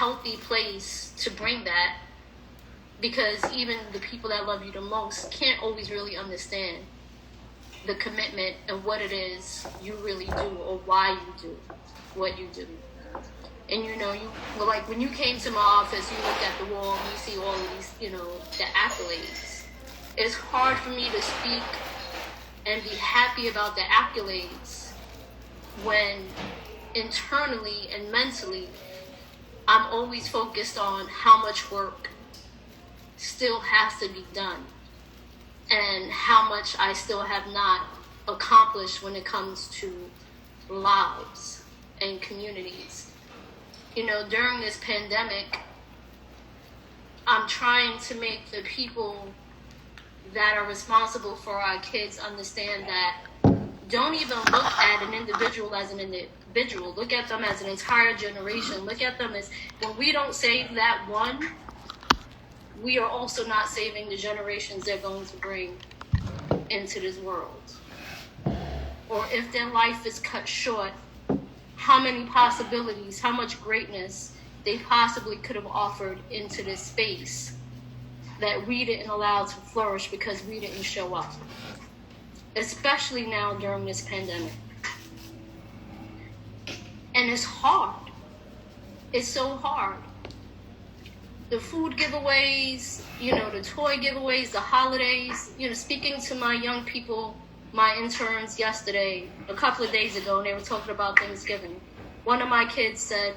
healthy place to bring that, because even the people that love you the most can't always really understand the commitment and what it is you really do or why you do what you do. And like when you came to my office, you look at the wall and you see all of these, the accolades. It's hard for me to speak and be happy about the accolades when internally and mentally I'm always focused on how much work still has to be done and how much I still have not accomplished when it comes to lives and communities. During this pandemic, I'm trying to make the people that are responsible for our kids understand that don't even look at an individual as an individual. Look at them as an entire generation. Look at them as, when we don't save that one, we are also not saving the generations they're going to bring into this world. Or if their life is cut short, how many possibilities, how much greatness they possibly could have offered into this space that we didn't allow to flourish because we didn't show up. Especially now during this pandemic. And it's hard. It's so hard. The food giveaways, the toy giveaways, the holidays, speaking to my young people, my interns yesterday, a couple of days ago, and they were talking about Thanksgiving. One of my kids said,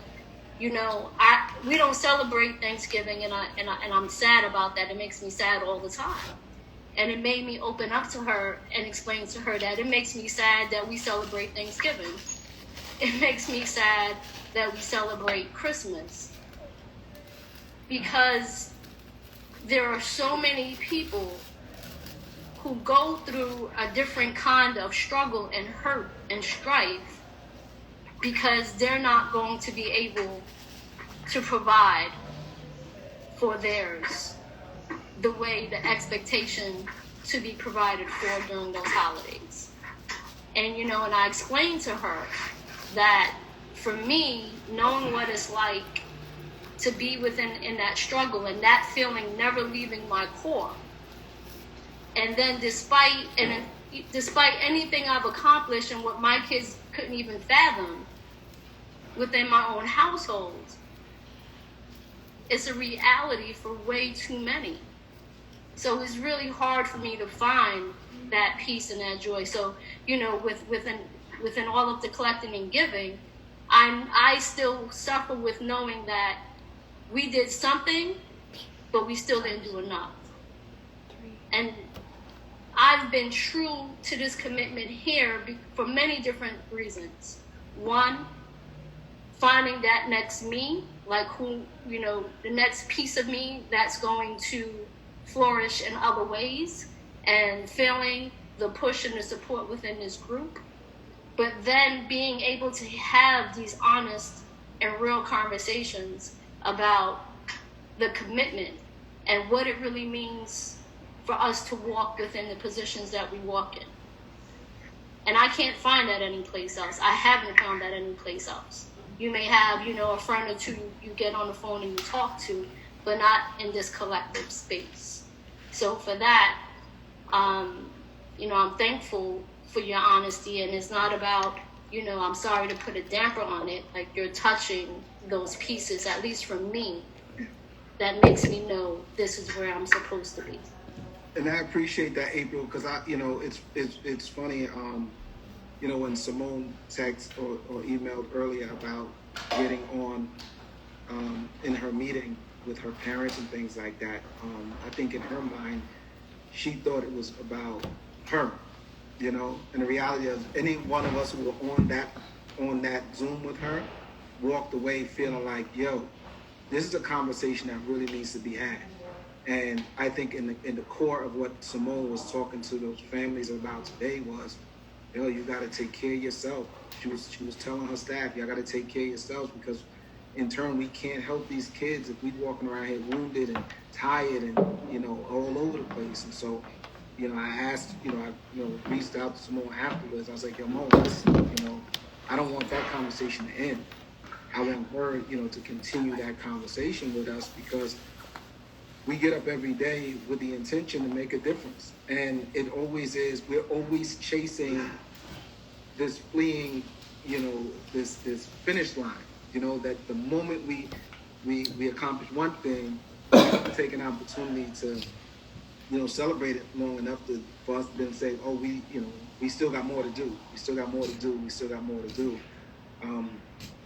we don't celebrate Thanksgiving, and I'm sad about that. It makes me sad all the time. And it made me open up to her and explain to her that it makes me sad that we celebrate Thanksgiving. It makes me sad that we celebrate Christmas. Because there are so many people who go through a different kind of struggle and hurt and strife because they're not going to be able to provide for theirs the way the expectation to be provided for during those holidays. And, and I explained to her that for me, knowing what it's like to be in that struggle and that feeling never leaving my core, and then despite anything I've accomplished and what my kids couldn't even fathom within my own household, it's a reality for way too many. So it's really hard for me to find that peace and that joy. So, within all of the collecting and giving, I still suffer with knowing that we did something, but we still didn't do enough. And I've been true to this commitment here for many different reasons. One, finding that next me, like the next piece of me that's going to flourish in other ways, and feeling the push and the support within this group. But then being able to have these honest and real conversations about the commitment and what it really means for us to walk within the positions that we walk in. And I can't find that anyplace else. I haven't found that anyplace else. You may have, a friend or two you get on the phone and you talk to, but not in this collective space. So for that, I'm thankful for your honesty, and it's not about, I'm sorry to put a damper on it, like you're touching those pieces, at least for me, that makes me know this is where I'm supposed to be. And I appreciate that, April, because it's funny, when Simone texted or emailed earlier about getting on in her meeting with her parents and things like that, I think in her mind, she thought it was about her, and the reality is any one of us who were on that Zoom with her walked away feeling like, this is a conversation that really needs to be had. And I think in the core of what Simone was talking to those families about today was, you got to take care of yourself. She was telling her staff, y'all got to take care of yourselves, because in turn we can't help these kids if we walking around here wounded and tired and all over the place. And so, I asked, I reached out to Simone afterwards. I was like, Mom, listen, I don't want that conversation to end. I want her, to continue that conversation with us, because we get up every day with the intention to make a difference. And it always is, we're always chasing this fleeing, this finish line, that the moment we accomplish one thing, we have to take an opportunity to, celebrate it long enough for us to then say, oh, we still got more to do. We still got more to do. We still got more to do.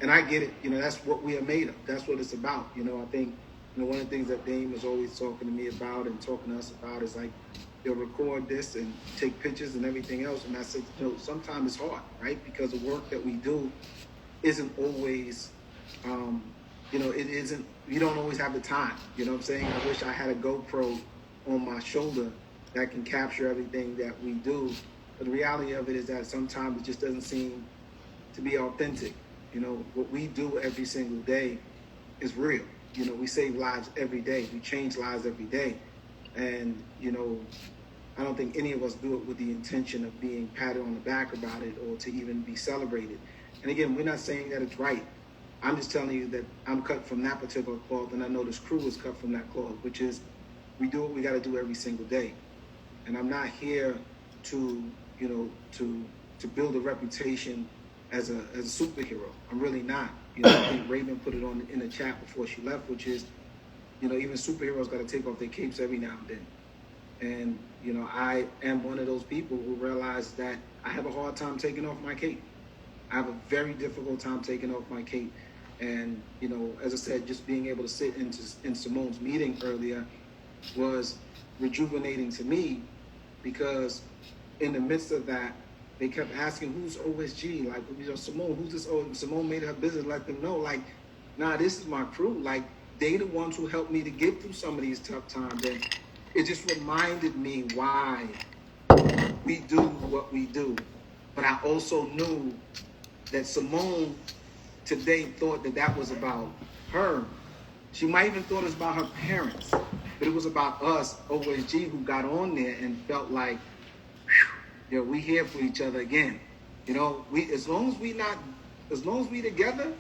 And I get it. That's what we are made of. That's what it's about. I think, one of the things that Dame is always talking to me about and talking to us about is like, they'll record this and take pictures and everything else. And I said, sometimes it's hard, right? Because the work that we do isn't always, it isn't, you don't always have the time. You know what I'm saying? I wish I had a GoPro on my shoulder that can capture everything that we do. But the reality of it is that sometimes it just doesn't seem to be authentic. What we do every single day is real. We save lives every day. We change lives every day. And, I don't think any of us do it with the intention of being patted on the back about it or to even be celebrated. And again, we're not saying that it's right. I'm just telling you that I'm cut from that particular cloth, and I know this crew is cut from that cloth, which is we do what we got to do every single day. And I'm not here to, to build a reputation as a superhero. I'm really not. I think Raven put it on in the chat before she left, which is, even superheroes got to take off their capes every now and then. And, I am one of those people who realize that I have a hard time taking off my cape. I have a very difficult time taking off my cape. And, as I said, just being able to sit in Simone's meeting earlier was rejuvenating to me, because in the midst of that, they kept asking, who's OSG? Like, Simone, who's this? Oh, Simone made her business let them know, like, nah, this is my crew. Like, they the ones who helped me to get through some of these tough times. And it just reminded me why we do what we do. But I also knew that Simone today thought that was about her. She might even thought it was about her parents, but it was about us, OSG, who got on there and felt like, we here for each other again. We as long as we together,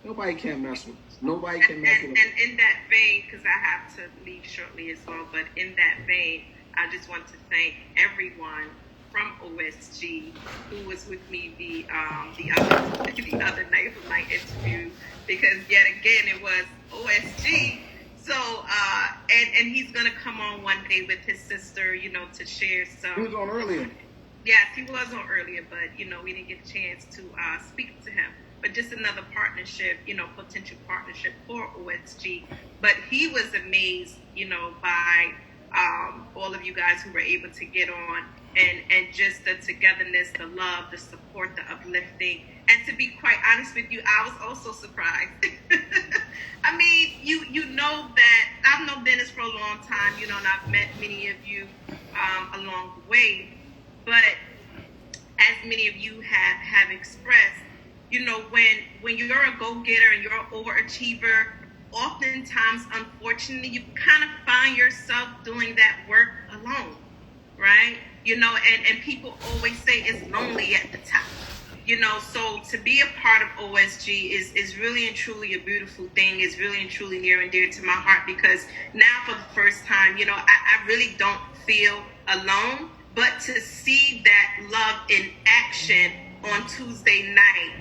nobody can mess with us. Nobody can mess with us. And in that vein, because I have to leave shortly as well, but in that vein, I just want to thank everyone from OSG who was with me the other night for my interview, because yet again it was OSG. So and he's gonna come on one day with his sister, to share some. He was on earlier. Yes, he was on earlier, but we didn't get a chance to speak to him. But just another partnership, potential partnership for OSG. But he was amazed, by all of you guys who were able to get on, and just the togetherness, the love, the support, the uplifting. And to be quite honest with you, I was also surprised. I mean, you know that I've known Dennis for a long time, and I've met many of you along the way. But as many of you have expressed, when you're a go-getter and you're an overachiever, oftentimes, unfortunately, you kind of find yourself doing that work alone, right? And people always say it's lonely at the top. So to be a part of OSG is really and truly a beautiful thing. It's really and truly near and dear to my heart, because now for the first time, I really don't feel alone. But to see that love in action on Tuesday night,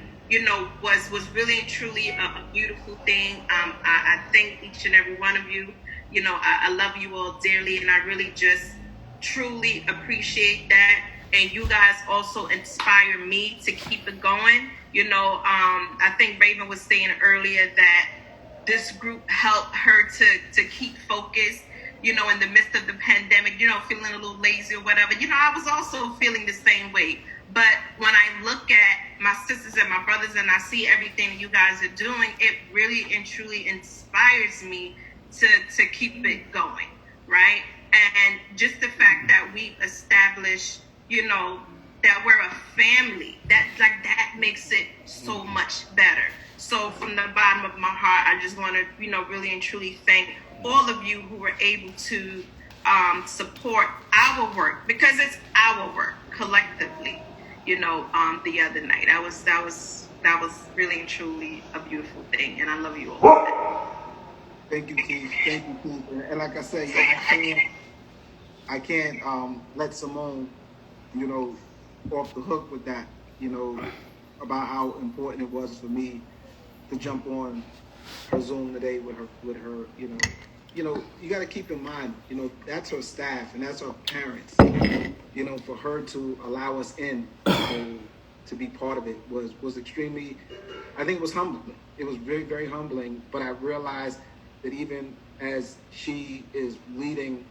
was really and truly a beautiful thing. I thank each and every one of you. I love you all dearly, and I really just truly appreciate that. And you guys also inspire me to keep it going. I think Raven was saying earlier that this group helped her to keep focused, in the midst of the pandemic, feeling a little lazy or whatever. I was also feeling the same way. But when I look at my sisters and my brothers and I see everything you guys are doing, it really and truly inspires me to keep it going, right? And just the fact that we've established, that we're a family, that makes it so much better. So from the bottom of my heart, I just want to, really and truly thank all of you who were able to support our work, because it's our work collectively. The other night, that was that was really and truly a beautiful thing, and I love you all. Thank you, Keith. Thank you, Keith. And like I say, I can't let Simone, off the hook with that, about how important it was for me to jump on her Zoom today with her, you got to keep in mind, that's her staff and that's her parents, for her to allow us in to be part of it was extremely, I think it was humbling. It was very, very humbling, but I realized that even as she is leading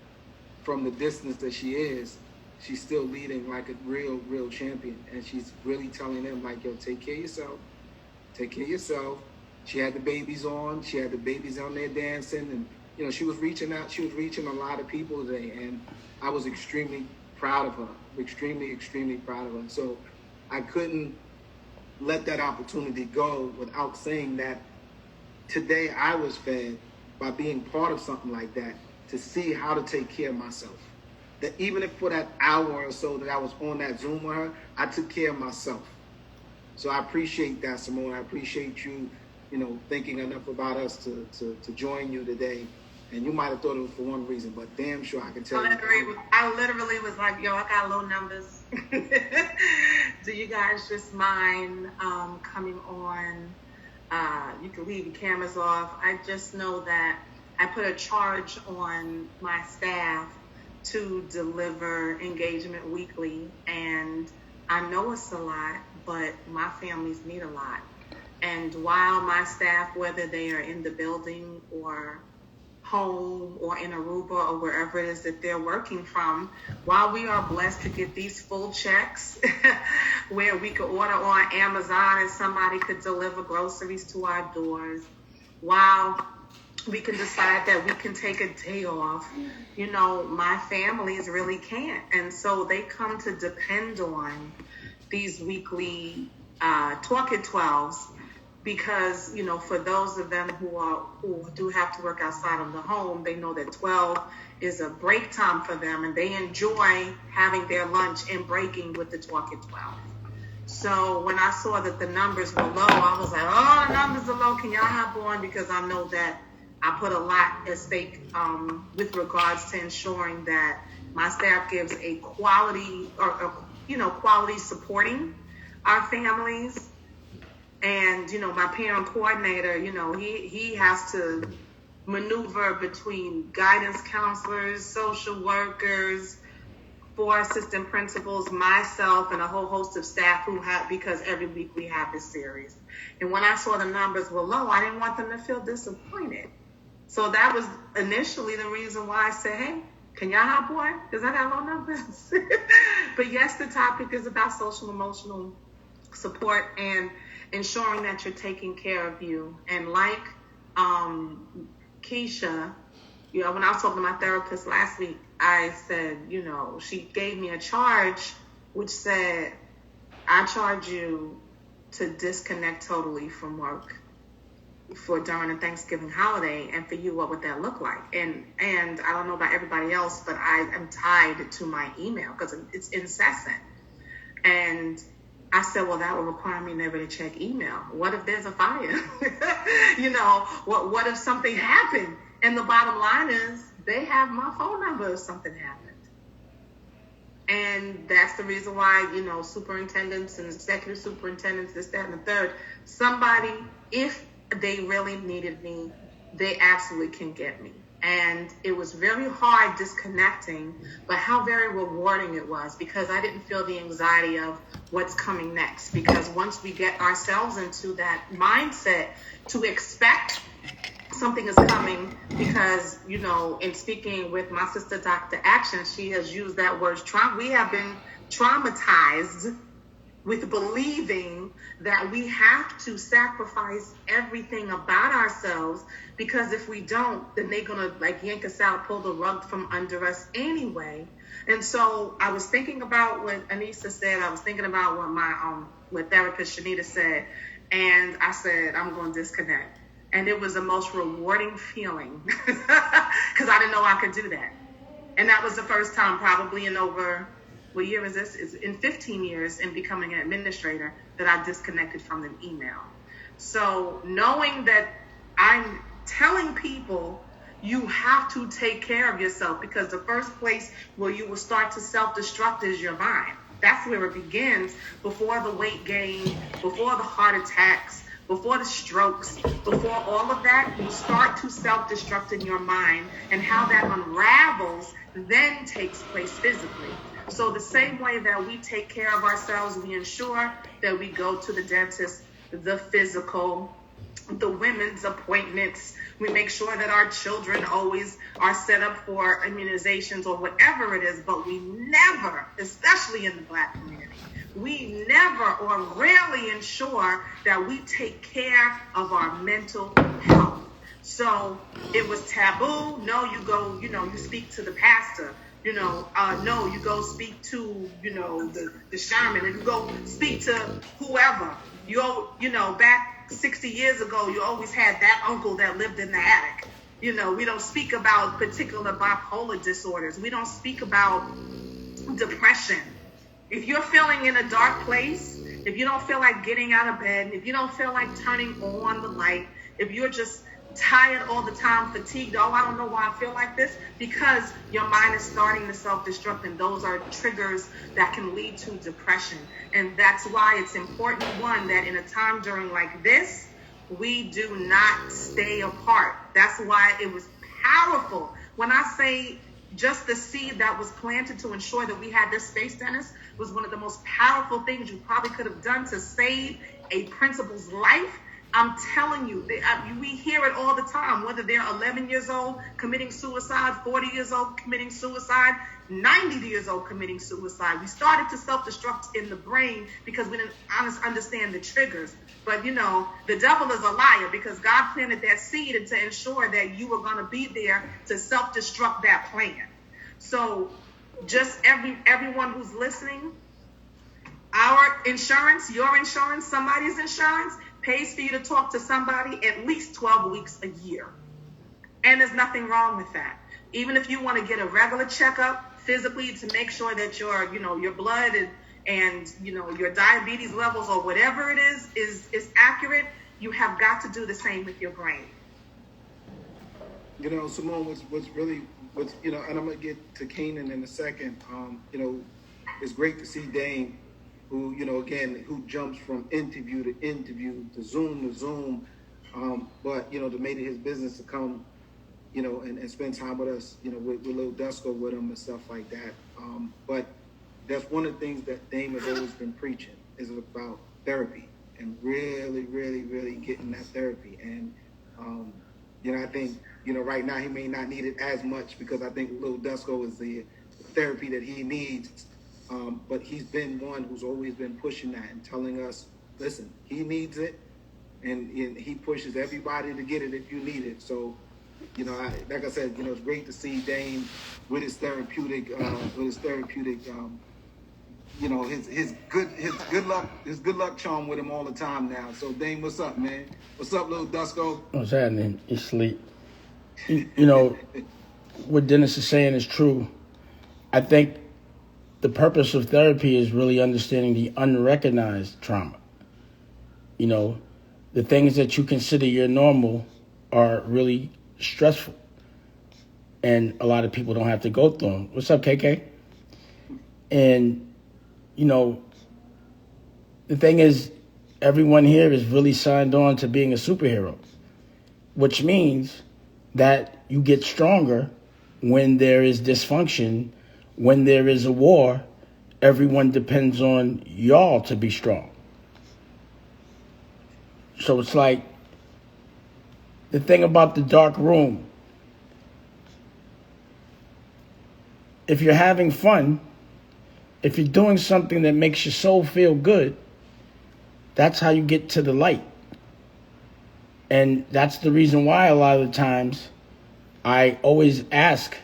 from the distance that she is, she's still leading like a real champion. And she's really telling them, like, yo, take care of yourself. Take care of yourself. She had the babies on. She had the babies on there dancing. And, she was reaching out. She was reaching a lot of people today. And I was extremely proud of her. Extremely, extremely proud of her. So I couldn't let that opportunity go without saying that today I was fed by being part of something like that, to see how to take care of myself. That even if for that hour or so that I was on that Zoom with her, I took care of myself. So I appreciate that, Simone. I appreciate you, thinking enough about us to join you today. And you might have thought it was for one reason, but damn sure I can tell you. I literally was like, yo, I got low numbers. Do you guys just mind coming on? You can leave your cameras off. I just know that I put a charge on my staff to deliver engagement weekly, and I know it's a lot, but my families need a lot. And while my staff, whether they are in the building or home or in Aruba or wherever it is that they're working from, while we are blessed to get these full checks where we could order on Amazon and somebody could deliver groceries to our doors, while we can decide that we can take a day off, my families really can't. And so they come to depend on these weekly Talk at 12s, because, for those of them who do have to work outside of the home, they know that 12 is a break time for them, and they enjoy having their lunch and breaking with the Talk at 12. So when I saw that the numbers were low, I was like, oh, the numbers are low. Can y'all hop on? Because I know that I put a lot at stake with regards to ensuring that my staff gives a quality quality supporting our families. And, my parent coordinator, he has to maneuver between guidance counselors, social workers, 4 assistant principals, myself, and a whole host of staff because every week we have this series. And when I saw the numbers were low, I didn't want them to feel disappointed. So that was initially the reason why I said, hey, can y'all hop on? Because I got low numbers. But yes, the topic is about social emotional support and ensuring that you're taking care of you. And like Keisha, when I was talking to my therapist last week, I said, she gave me a charge which said, I charge you to disconnect totally from work for during the Thanksgiving holiday, and for you, what would that look like? And I don't know about everybody else, but I am tied to my email because it's incessant. And I said, well, that would require me never to check email. What if there's a fire? What if something happened? And the bottom line is they have my phone number if something happened. And that's the reason why, superintendents and executive superintendents, this, that, and the third, somebody, if they really needed me, they absolutely can get me. And it was very hard disconnecting, but how very rewarding it was, because I didn't feel the anxiety of what's coming next. Because once we get ourselves into that mindset to expect something is coming, because, in speaking with my sister, Dr. Action, she has used that word, we have been traumatized with believing that we have to sacrifice everything about ourselves, because if we don't, then they're going to yank us out, pull the rug from under us anyway. And so I was thinking about what Anissa said. I was thinking about what my what therapist Shanita said. And I said, I'm going to disconnect. And it was the most rewarding feeling because I didn't know I could do that. And that was the first time probably in over, what year is this? It's in 15 years in becoming an administrator that I disconnected from an email. So knowing that I'm telling people you have to take care of yourself, because the first place where you will start to self-destruct is your mind. That's where it begins, before the weight gain, before the heart attacks, before the strokes, before all of that. You start to self-destruct in your mind, and how that unravels then takes place physically. So the same way that we take care of ourselves, we ensure that we go to the dentist, the physical, the women's appointments. We make sure that our children always are set up for immunizations or whatever it is, but we never, especially in the Black community, we never or rarely ensure that we take care of our mental health. So it was taboo. No, you go, you speak to the pastor. No, you go speak to, the shaman, and you go speak to whoever. Back 60 years ago, you always had that uncle that lived in the attic. We don't speak about particular bipolar disorders. We don't speak about depression. If you're feeling in a dark place, if you don't feel like getting out of bed, if you don't feel like turning on the light, if you're just tired all the time, fatigued, I don't know why I feel like this, because your mind is starting to self-destruct, and those are triggers that can lead to depression. And that's why it's important, one, that in a time during like this, we do not stay apart. That's why it was powerful. When I say just the seed that was planted to ensure that we had this space, Dennis, was one of the most powerful things you probably could have done to save a principal's life. I'm telling you, we hear it all the time, whether they're 11 years old committing suicide, 40 years old committing suicide, 90 years old committing suicide. We started to self-destruct in the brain because we didn't understand the triggers. But, the devil is a liar, because God planted that seed to ensure that you were going to be there to self-destruct that plan. So just everyone who's listening, our insurance, your insurance, somebody's insurance, pays for you to talk to somebody at least 12 weeks a year. And there's nothing wrong with that. Even if you want to get a regular checkup physically to make sure that your blood and your diabetes levels or whatever it is accurate, you have got to do the same with your brain. Simone, and I'm going to get to Keenan in a second. It's great to see Dame, who, who jumps from interview to interview, to Zoom, but, to make it his business to come, and spend time with us, with Lil Dusko with him and stuff like that. But that's one of the things that Dame has always been preaching, is about therapy, and really, really, really getting that therapy. And, I think, right now he may not need it as much, because I think Lil Dusko is the therapy that he needs. But he's been one who's always been pushing that and telling us, listen, he needs it, and he pushes everybody to get it if you need it. So, like I said, it's great to see Dame with his therapeutic, his good luck charm with him all the time now. So Dame, what's up, man? What's up, Lil Dusko? What's happening? You sleep. What Dennis is saying is true. I think the purpose of therapy is really understanding the unrecognized trauma. The things that you consider your normal are really stressful, and a lot of people don't have to go through them. What's up, KK? And, the thing is, everyone here is really signed on to being a superhero, which means that you get stronger when there is dysfunction. When there is a war, everyone depends on y'all to be strong. So it's like the thing about the dark room. If you're having fun, if you're doing something that makes your soul feel good, that's how you get to the light. And that's the reason why a lot of the times I always ask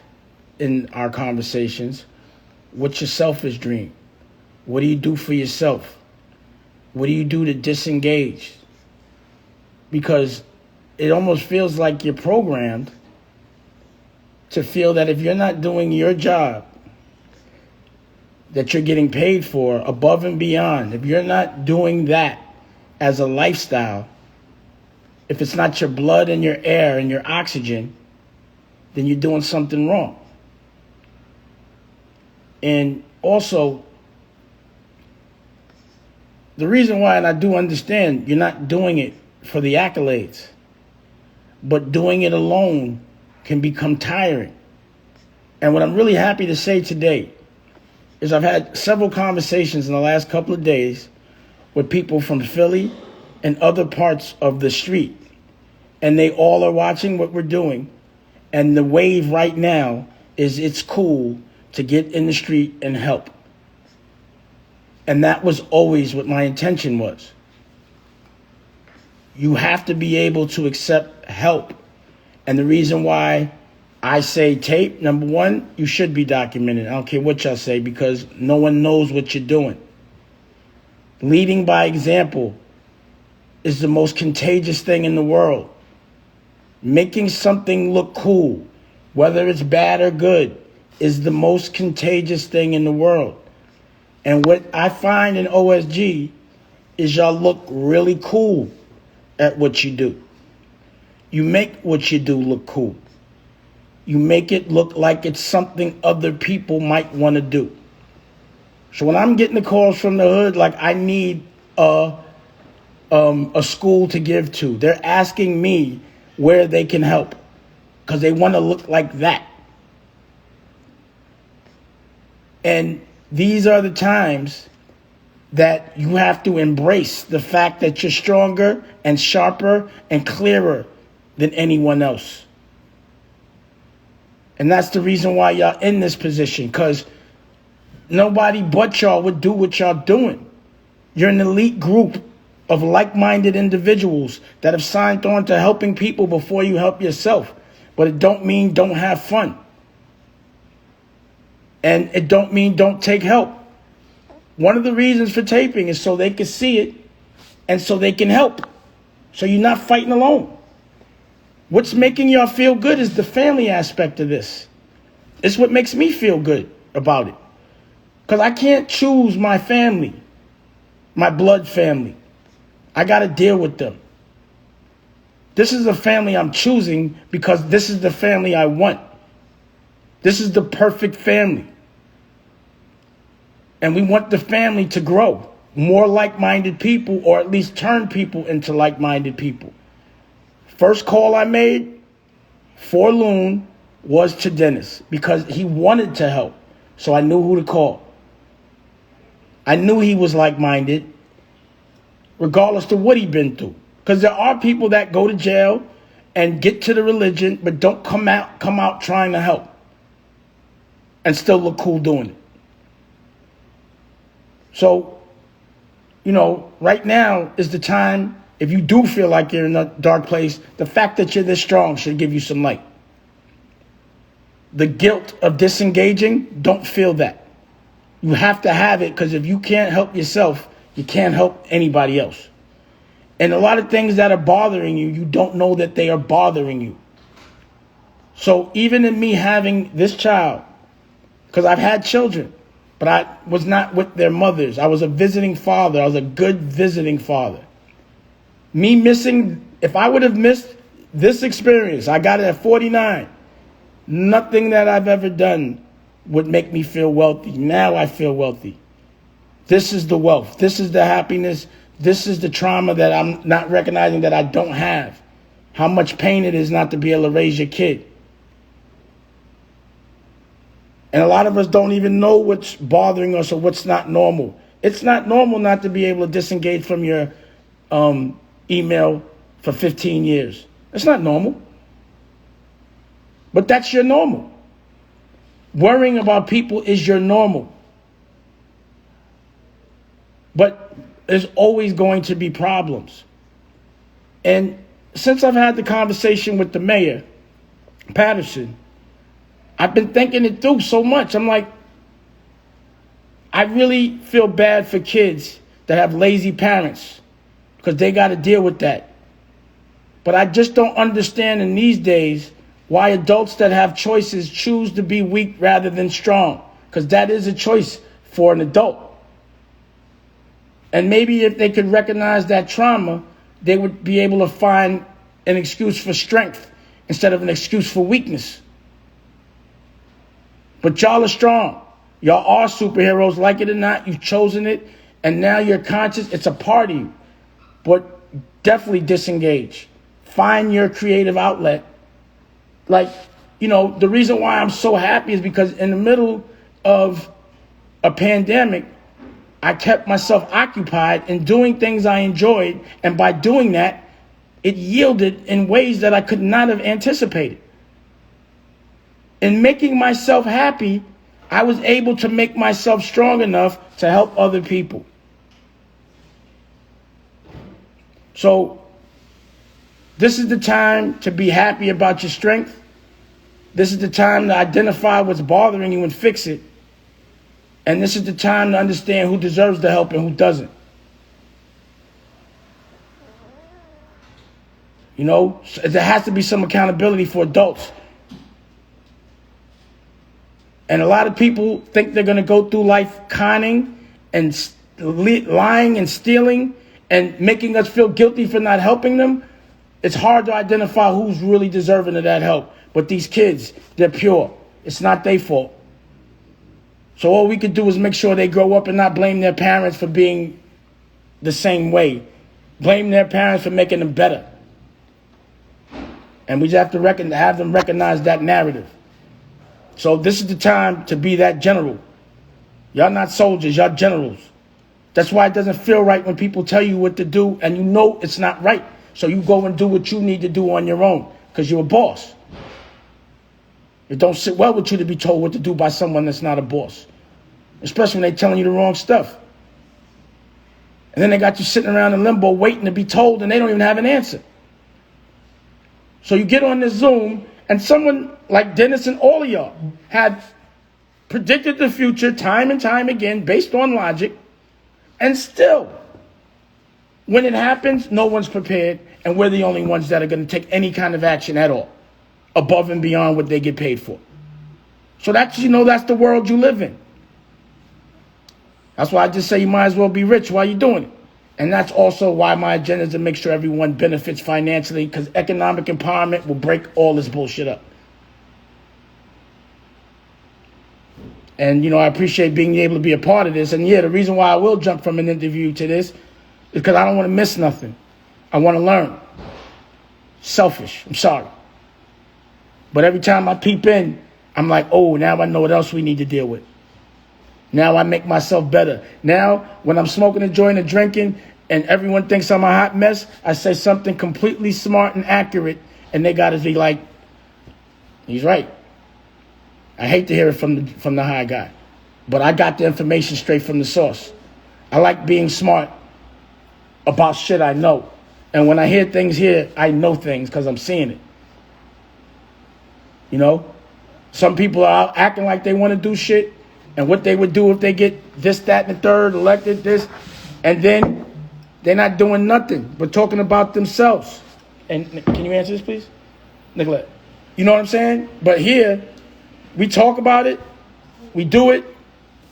in our conversations, what's your selfish dream? What do you do for yourself? What do you do to disengage? Because it almost feels like you're programmed to feel that if you're not doing your job, that you're getting paid for above and beyond, if you're not doing that as a lifestyle, if it's not your blood and your air and your oxygen, then you're doing something wrong. And also, the reason why, and I do understand, you're not doing it for the accolades, but doing it alone can become tiring. And what I'm really happy to say today is I've had several conversations in the last couple of days with people from Philly and other parts of the street. And they all are watching what we're doing. And the wave right now is it's cool to get in the street and help. And that was always what my intention was. You have to be able to accept help. And the reason why I say tape, number one, you should be documented. I don't care what y'all say, because no one knows what you're doing. Leading by example is the most contagious thing in the world. Making something look cool, whether it's bad or good, is the most contagious thing in the world. And what I find in OSG is y'all look really cool at what you do. You make what you do look cool. You make it look like it's something other people might want to do. So when I'm getting the calls from the hood, like I need a school to give to, they're asking me where they can help because they want to look like that. And these are the times that you have to embrace the fact that you're stronger and sharper and clearer than anyone else. And that's the reason why y'all in this position, because nobody but y'all would do what y'all doing. You're an elite group of like-minded individuals that have signed on to helping people before you help yourself. But it don't mean don't have fun. And it don't mean don't take help. One of the reasons for taping is so they can see it and so they can help. So you're not fighting alone. What's making y'all feel good is the family aspect of this. It's what makes me feel good about it. Because I can't choose my family, my blood family. I got to deal with them. This is the family I'm choosing because this is the family I want. This is the perfect family. And we want the family to grow. More like-minded people, or at least turn people into like-minded people. First call I made for Loon was to Dennis because he wanted to help. So I knew who to call. I knew he was like-minded, regardless of what he'd been through. Because there are people that go to jail and get to the religion, but don't come out trying to help and still look cool doing it. So, right now is the time. If you do feel like you're in a dark place, the fact that you're this strong should give you some light. The guilt of disengaging, don't feel that. You have to have it, because if you can't help yourself, you can't help anybody else. And a lot of things that are bothering you, you don't know that they are bothering you. So even in me having this child, because I've had children, but I was not with their mothers. I was a visiting father. I was a good visiting father. Me missing, if I would have missed this experience, I got it at 49. Nothing that I've ever done would make me feel wealthy. Now I feel wealthy. This is the wealth. This is the happiness. This is the trauma that I'm not recognizing that I don't have. How much pain it is not to be able to raise your kid. And a lot of us don't even know what's bothering us or what's not normal. It's not normal not to be able to disengage from your email for 15 years. It's not normal. But that's your normal. Worrying about people is your normal. But there's always going to be problems. And since I've had the conversation with the mayor, Patterson, I've been thinking it through so much. I'm like, I really feel bad for kids that have lazy parents because they got to deal with that. But I just don't understand in these days why adults that have choices choose to be weak rather than strong, because that is a choice for an adult. And maybe if they could recognize that trauma, they would be able to find an excuse for strength instead of an excuse for weakness. But y'all are strong. Y'all are superheroes, like it or not. You've chosen it, and now you're conscious. It's a part of you. But definitely disengage. Find your creative outlet. Like, you know, the reason why I'm so happy is because in the middle of a pandemic, I kept myself occupied in doing things I enjoyed, and by doing that, it yielded in ways that I could not have anticipated. In making myself happy, I was able to make myself strong enough to help other people. So, this is the time to be happy about your strength. This is the time to identify what's bothering you and fix it. And this is the time to understand who deserves the help and who doesn't. You know, there has to be some accountability for adults. And a lot of people think they're going to go through life conning and lying and stealing and making us feel guilty for not helping them. It's hard to identify who's really deserving of that help. But these kids, they're pure. It's not their fault. So all we could do is make sure they grow up and not blame their parents for being the same way. Blame their parents for making them better. And we just have to have them recognize that narrative. So this is the time to be that general. Y'all not soldiers, y'all generals. That's why it doesn't feel right when people tell you what to do and you know it's not right. So you go and do what you need to do on your own because you're a boss. It don't sit well with you to be told what to do by someone that's not a boss, especially when they're telling you the wrong stuff. And then they got you sitting around in limbo waiting to be told and they don't even have an answer. So you get on this Zoom and someone like Dennis and all of y'all had predicted the future time and time again based on logic, and still, when it happens, no one's prepared, and we're the only ones that are going to take any kind of action at all, above and beyond what they get paid for. So that's, you know, that's the world you live in. That's why I just say you might as well be rich while you're doing it. And that's also why my agenda is to make sure everyone benefits financially, because economic empowerment will break all this bullshit up. And, you know, I appreciate being able to be a part of this. And, yeah, the reason why I will jump from an interview to this is because I don't want to miss nothing. I want to learn. Selfish. I'm sorry. But every time I peep in, I'm like, oh, now I know what else we need to deal with. Now I make myself better. Now, when I'm smoking a joint and drinking and everyone thinks I'm a hot mess, I say something completely smart and accurate, and they got to be like, he's right. I hate to hear it from the high guy, but I got the information straight from the source. I like being smart about shit I know. And when I hear things here, I know things because I'm seeing it. You know? Some people are out acting like they want to do shit, and what they would do if they get this, that, and the third, elected, this, and then they're not doing nothing but talking about themselves. And can you answer this, please? Nicolette. You know what I'm saying? But here, we talk about it, we do it,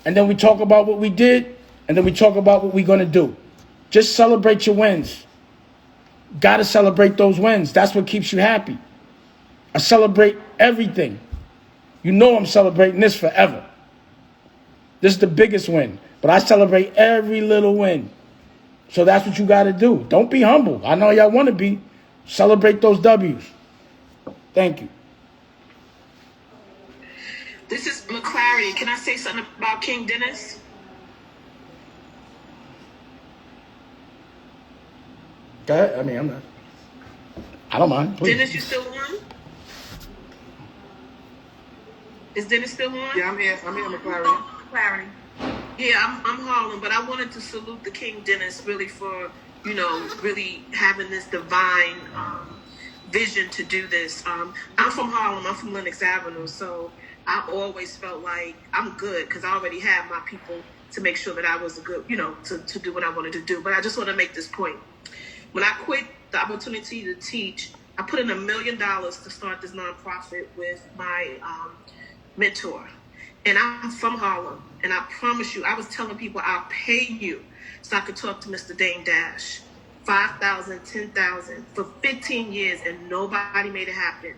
and then we talk about what we did, and then we talk about what we're going to do. Just celebrate your wins. Got to celebrate those wins. That's what keeps you happy. I celebrate everything. You know I'm celebrating this forever. This is the biggest win, but I celebrate every little win. So that's what you got to do. Don't be humble. I know y'all want to be. Celebrate those W's. Thank you. This is McClary. Can I say something about King Dennis? Go ahead. I don't mind. Please. Dennis, you still on? Is Dennis still on? Yeah, I'm here, McClary. Clarity. Yeah, I'm Harlem, but I wanted to salute the King Dennis really for, you know, really having this divine vision to do this. I'm from Harlem. I'm from Lenox Avenue, so I always felt like I'm good because I already had my people to make sure that I was a good, you know, to do what I wanted to do. But I just want to make this point. When I quit the opportunity to teach, I put in $1 million to start this nonprofit with my mentor. And I'm from Harlem. And I promise you, I was telling people I'll pay you so I could talk to Mr. Dame Dash. 5,000, 10,000 for 15 years, and nobody made it happen.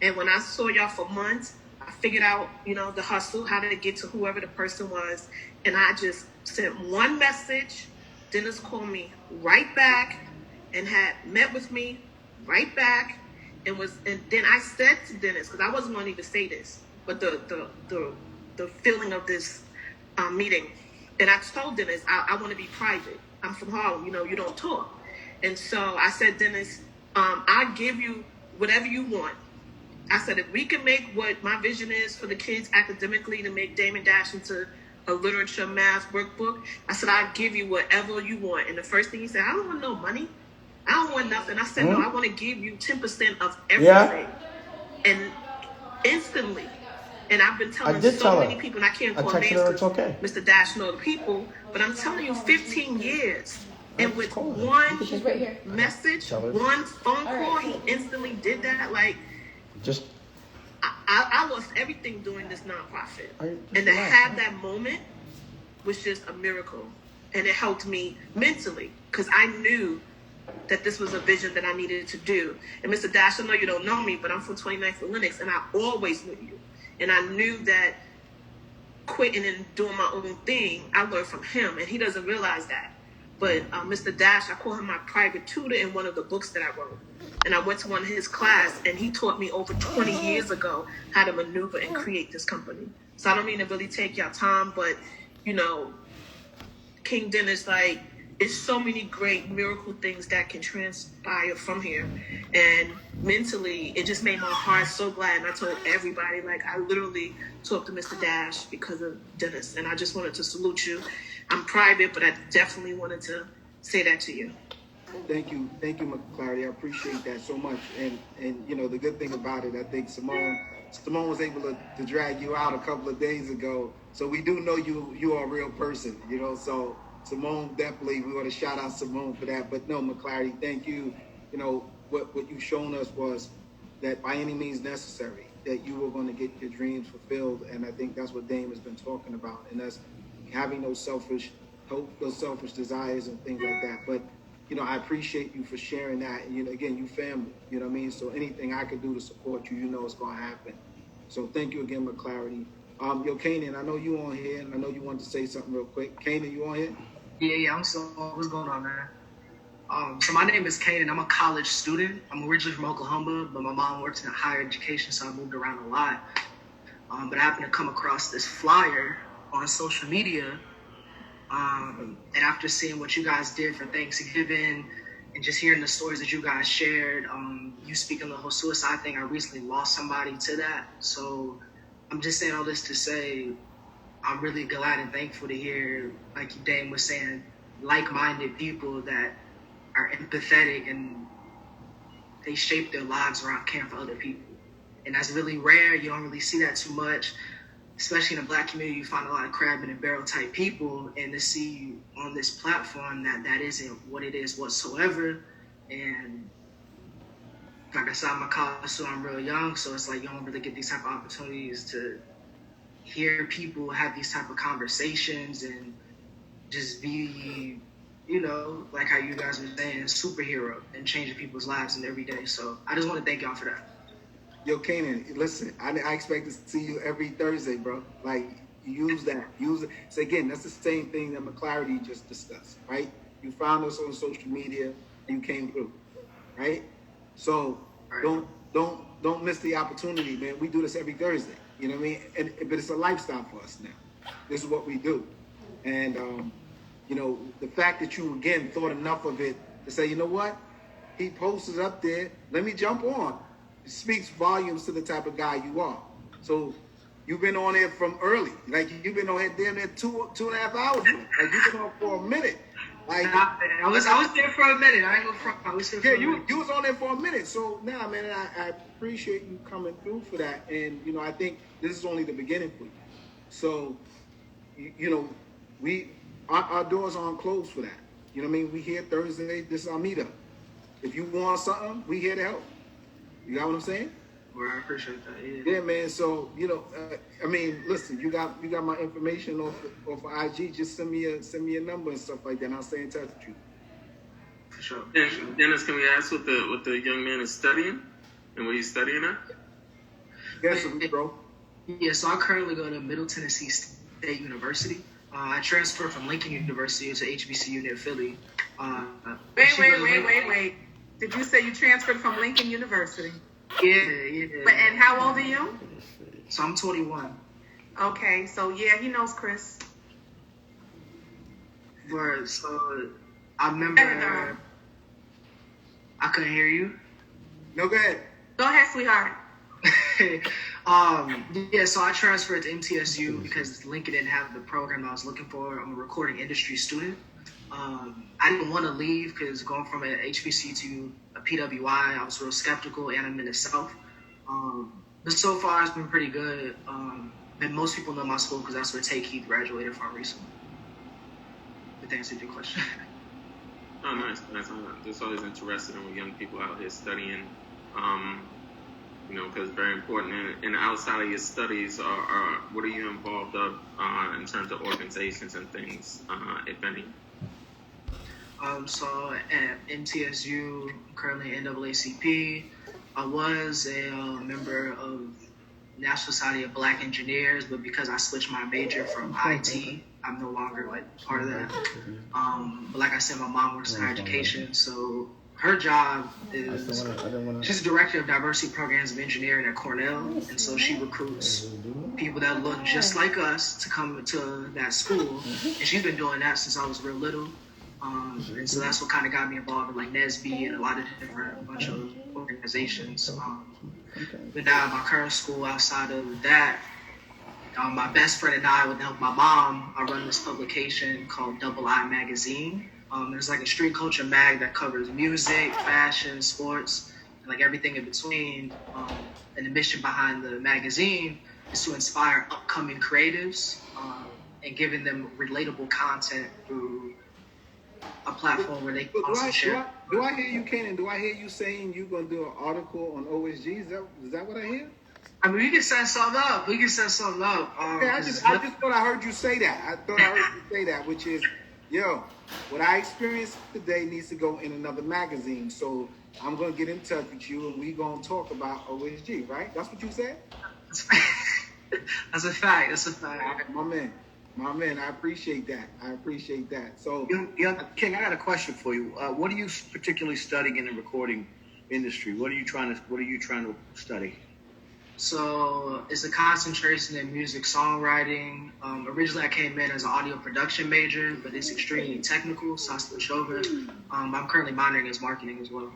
And when I saw y'all for months, I figured out, the hustle, how to get to whoever the person was. And I just sent one message. Dennis called me right back and had met with me right back. And then I said to Dennis, because I wasn't going to even say this, but the feeling of this meeting. And I told Dennis, I want to be private. I'm from Harlem, you don't talk. And so I said, Dennis, I'll give you whatever you want. I said, if we can make what my vision is for the kids academically to make Damon Dash into a literature math workbook, I said, I'll give you whatever you want. And the first thing he said, I don't want no money. I don't want nothing. I said, no, I want to give you 10% of everything. Yeah. And instantly, and I've been telling so many people, and I can't call names because Mr. Dash know the people, but I'm telling you, 15 years. And with one message, one phone call, he instantly did that. Like, I lost everything doing this nonprofit. And to have that moment was just a miracle. And it helped me mentally because I knew that this was a vision that I needed to do. And Mr. Dash, I know you don't know me, but I'm from 29th for Linux, and I always knew you. And I knew that quitting and doing my own thing, I learned from him, and he doesn't realize that. But Mr. Dash, I call him my private tutor in one of the books that I wrote. And I went to one of his class, and he taught me over 20 years ago how to maneuver and create this company. So I don't mean to really take your time, but, King Dennis, like, it's so many great miracle things that can transpire from here. And mentally, it just made my heart so glad. And I told everybody, like, I literally talked to Mr. Dash because of Dennis. And I just wanted to salute you. I'm private, but I definitely wanted to say that to you. Thank you, McClarty. I appreciate that so much. And the good thing about it, I think Simone was able to drag you out a couple of days ago. So we do know you are a real person, so Simone, definitely, we want to shout out Simone for that. But no, McClarty, thank you. What you've shown us was that by any means necessary, that you were going to get your dreams fulfilled. And I think that's what Dame has been talking about. And that's having those selfish desires and things like that. But, I appreciate you for sharing that. And, again, you family, you know what I mean? So anything I could do to support you, it's going to happen. So thank you again, McClarty. Kanan, I know you on here, and I know you wanted to say something real quick. Kanan, you on here? Yeah, I'm still. What's going on, man? So my name is Kanan. I'm a college student. I'm originally from Oklahoma, but my mom works in higher education, so I moved around a lot. But I happened to come across this flyer on social media, and after seeing what you guys did for Thanksgiving and just hearing the stories that you guys shared, you speaking of the whole suicide thing, I recently lost somebody to that. So I'm just saying all this to say I'm really glad and thankful to hear, like Dame was saying, like-minded people that are empathetic and they shape their lives around caring for other people. And that's really rare. You don't really see that too much, especially in the Black community. You find a lot of crab in a barrel type people, and to see on this platform that isn't what it is whatsoever. And like I said, I'm a college student, I'm real young, so it's like you don't really get these type of opportunities to hear people have these type of conversations and just be, like how you guys were saying, superhero and changing people's lives in every day. So I just want to thank y'all for that. Yo, Kanan, listen, I expect to see you every Thursday, bro. Like, use that. So again, that's the same thing that McClarty just discussed, right? You found us on social media and you came through, right? So don't miss the opportunity, man. We do this every Thursday. You know what I mean? But it's a lifestyle for us now. This is what we do. And, the fact that you, again, thought enough of it to say, you know what? He posted up there. Let me jump on. It speaks volumes to the type of guy you are. So you've been on there from early. Like, you've been on there damn near 2.5 hours. Like, you've been on for a minute. Like, I was there for a minute. I ain't gonna front. I was there for a minute. You was on there for a minute. So now, man, I appreciate you coming through for that. And I think this is only the beginning for you. So, our doors aren't closed for that. You know what I mean? We here Thursday. This is our meetup. If you want something, we here to help. You got what I'm saying? Well, I appreciate that. Yeah, man. So I mean, listen, you got my information off of IG. Just send me a number and stuff like that. And I'll stay in touch with you. For sure. And Dennis, can we ask what the young man is studying and what he's studying at? Yes, bro. Yeah, so I currently go to Middle Tennessee State University. I transferred from Lincoln University to HBCU near Philly. Wait. Did you say you transferred from Lincoln University? Yeah. But and how old are you? So I'm 21. Okay, so yeah, he knows Chris. But so I remember. I couldn't hear you. No, go ahead. Go ahead, sweetheart. Yeah, so I transferred to MTSU because Lincoln didn't have the program I was looking for. I'm a recording industry student. I didn't want to leave because going from an HBC to a PWI, I was real skeptical, and I'm in the South. But so far, it's been pretty good. And most people know my school because that's where Tay Keith graduated from recently. But thanks for your question. Oh, nice. I'm just always interested in what young people out here studying. Because it's very important. And outside of your studies, are what are you involved of in terms of organizations and things, if any? So at MTSU, currently NAACP. I was a member of National Society of Black Engineers, but because I switched my major from IT, I'm no longer part of that. But like I said, my mom works in higher education, so her job is she's director of diversity programs of engineering at Cornell, and so she recruits people that look just like us to come to that school, and she's been doing that since I was real little. And so that's what kind of got me involved in like NSB and a lot of different bunch of organizations. But now at my current school, outside of that, my best friend and I, with the help of my mom, I run this publication called Double I Magazine. There's like a street culture mag that covers music, fashion, sports, and like everything in between. And the mission behind the magazine is to inspire upcoming creatives and giving them relatable content through a platform where they can also share. Do I hear you, Kanan? Do I hear you saying you're going to do an article on OSG? Is that what I hear? I mean, we can set something up. Yeah, I just thought I heard you say that. Which is, what I experienced today needs to go in another magazine. So I'm going to get in touch with you, and we're going to talk about OSG, right? That's what you said? That's a fact. My man, I appreciate that. So, King, I got a question for you. What are you particularly studying in the recording industry? What are you trying to study? So it's a concentration in music songwriting. Originally, I came in as an audio production major, but it's extremely technical, so I switched over. I'm currently minoring as marketing as well.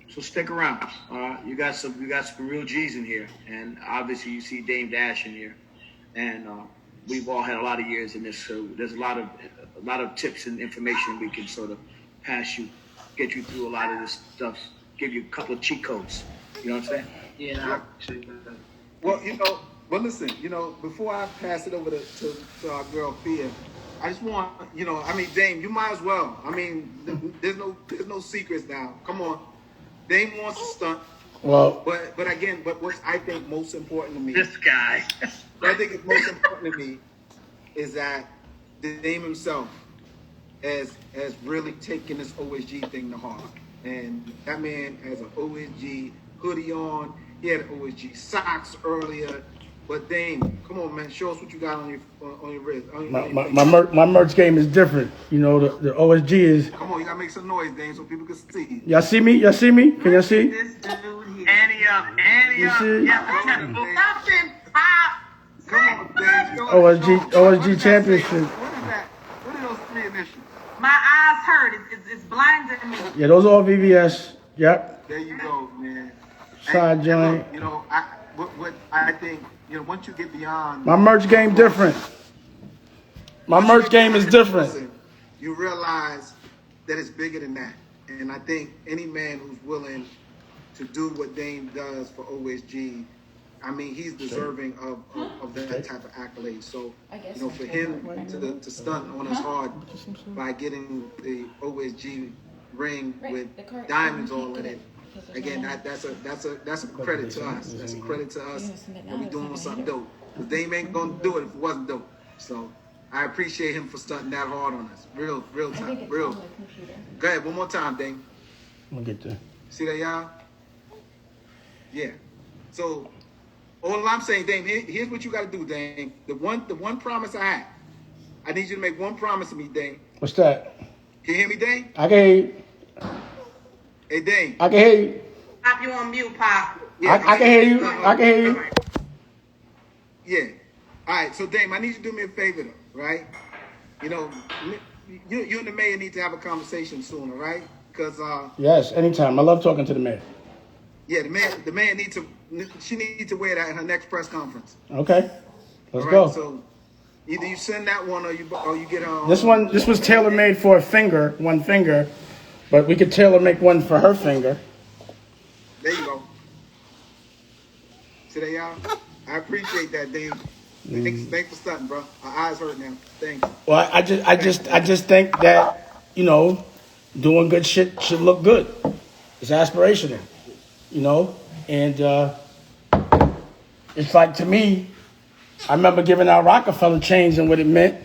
So stick around. You got some real G's in here, and obviously you see Dame Dash in here, and we've all had a lot of years in this, so there's a lot of tips and information we can sort of pass you, get you through a lot of this stuff, give you a couple of cheat codes. You know what I'm saying? Yeah. Well, but listen, before I pass it over to our girl Fia, I just want, Dame, you might as well. I mean, there's no secrets now. Come on, Dame wants to stunt. Well, but what's I think most important to me, This guy. what I think is most important to me is that Dame himself has really taken this OSG thing to heart, and that man has an OSG hoodie on. He had OSG socks earlier. But Dame, come on, man, show us what you got on your wrist. My merch game is different. The OSG is. Come on, you gotta make some noise, Dame, so people can see. Y'all see me? Can y'all see? This dude here. Annie up. You see? Something pop. Come on, Dame. OSG championship. What is that? What are those three initials? My eyes hurt. It's blinding me. Yeah, those are all VVS. Yep. There you go, man. Side joint. What I think, once you get beyond My merch game different. My merch game is different. Listen, you realize that it's bigger than that. And I think any man who's willing to do what Dame does for OSG, I mean, he's deserving of that type of accolade. So, for him to stunt on his heart by getting the OSG ring with diamonds all in it, again, that's a credit to us. That's a credit to us when we doing something dope. Because Dame ain't gonna do it if it wasn't dope. So I appreciate him for stunting that hard on us. Real time. Real. Go ahead, one more time, Dame. I'm gonna get there. See that, y'all? Yeah. So all I'm saying, Dame, here's what you got to do, Dame. The one promise I have. I need you to make one promise to me, Dame. What's that? Can you hear me, Dame? I can hear you. Hey, Dame. I can hear you. Pop, you on mute, Pop. Yeah, I can hear you. I can hear you. Yeah. All right. So, Dame, I need you to do me a favor, though, right? You know, you and the mayor need to have a conversation soon, all right? Because Yes, anytime. I love talking to the mayor. yeah, the mayor needs to. She needs to wear that in her next press conference. Okay, let's All right, go. So either you send that one or you get her. This was tailor made for one finger, but we could tailor make one for her finger. There you go. See that, y'all? I appreciate that, Dave. Thanks for starting, bro. Our eyes hurt now. Thanks. Well, I just think that, you know, doing good shit should look good. It's aspirational, you know, and it's like, to me, I remember giving out Rockefeller chains and what it meant,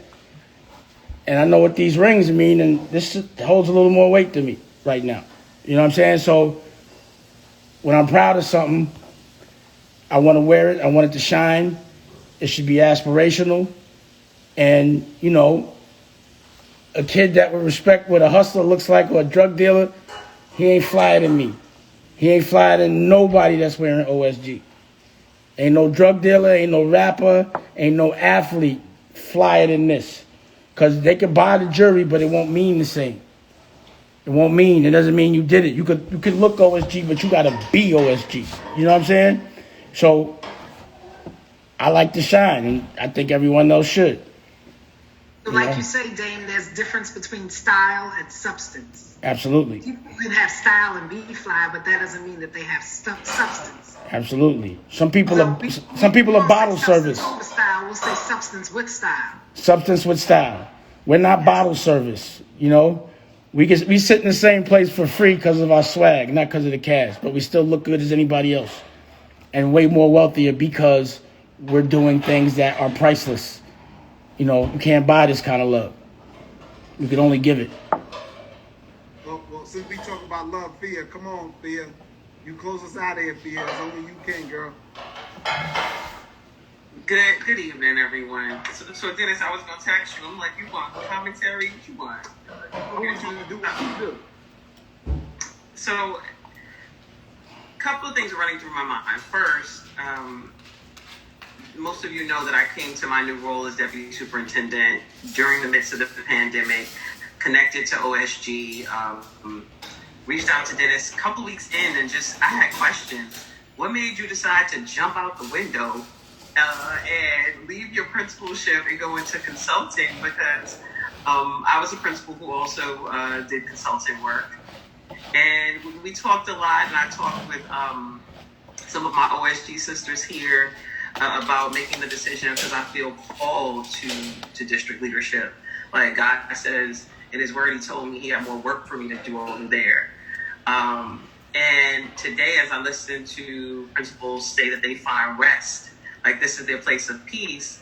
and I know what these rings mean, and this holds a little more weight to me right now. You know what I'm saying? So when I'm proud of something, I want to wear it. I want it to shine. It should be aspirational. And, you know, a kid that would respect what a hustler looks like or a drug dealer, he ain't flyer than me. He ain't flyer than nobody that's wearing OSG. Ain't no drug dealer, ain't no rapper, ain't no athlete flyer than this. Because they could buy the jury, but it won't mean the same. It won't mean. It doesn't mean you did it. You could look OSG, but you got to be OSG. You know what I'm saying? So I like to shine, and I think everyone else should. So like you say, Dame, there's difference between style and substance. Absolutely. People can have style and be fly, but that doesn't mean that they have substance. Absolutely. Some people are bottle service. Over style, we'll say substance with style. Substance with style. We're not bottle service. You know, we sit in the same place for free because of our swag, not because of the cash, but we still look good as anybody else, and way more wealthier because we're doing things that are priceless. You know, you can't buy this kind of love. You can only give it. Well, since we talk about love, Fia, come on, Fia. You close us out of here, Fia. As only you can, girl. Good evening, everyone. So Dennis, I was gonna text you. I'm like, you want commentary? What you want? I want you to do what you do. So, a couple of things running through my mind. First, most of you know that I came to my new role as deputy superintendent during the midst of the pandemic, connected to OSG, reached out to Dennis a couple weeks in, and I had questions. What made you decide to jump out the window and leave your principalship and go into consulting? Because I was a principal who also did consulting work. And we talked a lot, and I talked with some of my OSG sisters here about making the decision, because I feel called to district leadership. Like God says in His Word, He told me He had more work for me to do over there. And today, as I listen to principals say that they find rest, like this is their place of peace,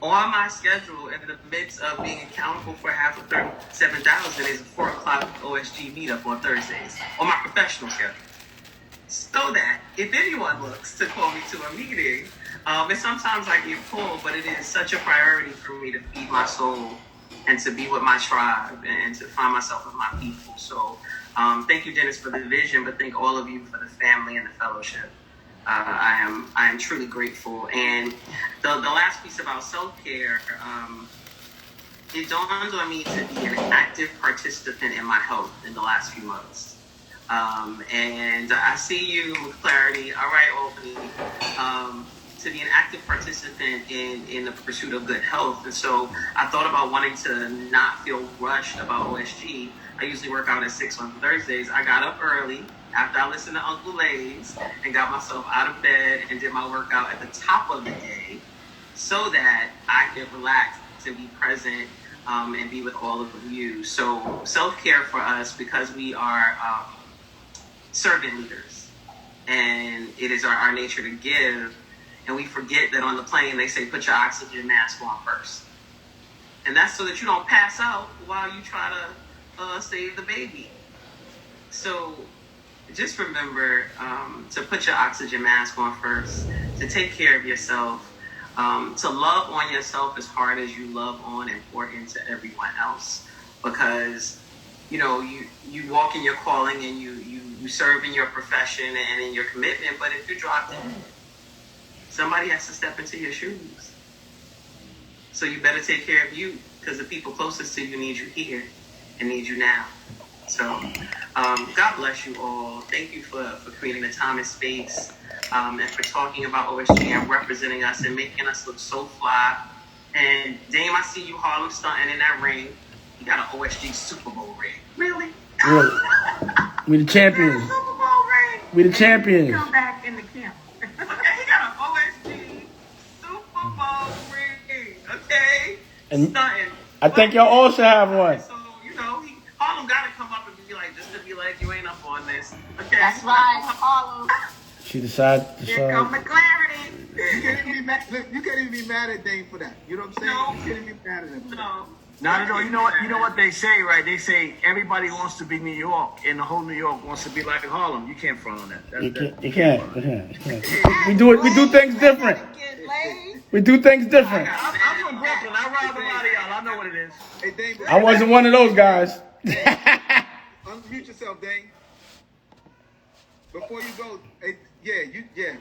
on my schedule in the midst of being accountable for half of 37,000 is a 4 o'clock OSG meetup on Thursdays on my professional schedule. So that if anyone looks to call me to a meeting, and sometimes I get pulled, but it is such a priority for me to feed my soul and to be with my tribe and to find myself with my people. So thank you, Dennis, for the vision, but thank all of you for the family and the fellowship. I am truly grateful. And the last piece about self-care, it dawned on me to be an active participant in my health in the last few months. And I see you with clarity. All right, Albany. To be an active participant in the pursuit of good health. And so I thought about wanting to not feel rushed about OSG. I usually work out at 6 on Thursdays. I got up early after I listened to accolades and got myself out of bed and did my workout at the top of the day so that I could relax and be present and be with all of you. So self-care for us, because we are servant leaders. and it is our nature to give. And we forget that on the plane they say put your oxygen mask on first, and that's so that you don't pass out while you try to save the baby. So just remember to put your oxygen mask on first, to take care of yourself, to love on yourself as hard as you love on and pour into everyone else, because you walk in your calling and you serve in your profession and in your commitment, but if you drop dead, somebody has to step into your shoes. So you better take care of you, because the people closest to you need you here and need you now. So God bless you all. Thank you for creating the time and space, and for talking about OSG and representing us and making us look so fly. And Dame, I see you Harlem stunting in that ring. You got an OSG Super Bowl ring. Really? Really? We the champions. Super Bowl ring. We the champions. Come back in the camp. Okay, he got an OSG Super Bowl ring. Okay? And Stunting. I think y'all all should have one. So, Harlem got to come up and be like, just to be like, you ain't up on this. Okay? That's right, Harlem. She decided. Here come the clarity. You can't even be mad at Dane for that. You know what I'm saying? No. You can't even be mad at him. No. Not at all. You know what they say, right? They say everybody wants to be New York, and the whole New York wants to be like Harlem. You can't front on that. You can't. We do things different. We do things different. I'm from Brooklyn. I ride a lot of y'all. I know what it is. Hey, Dane, I wasn't one of those guys. unmute yourself, Dane. Before you go,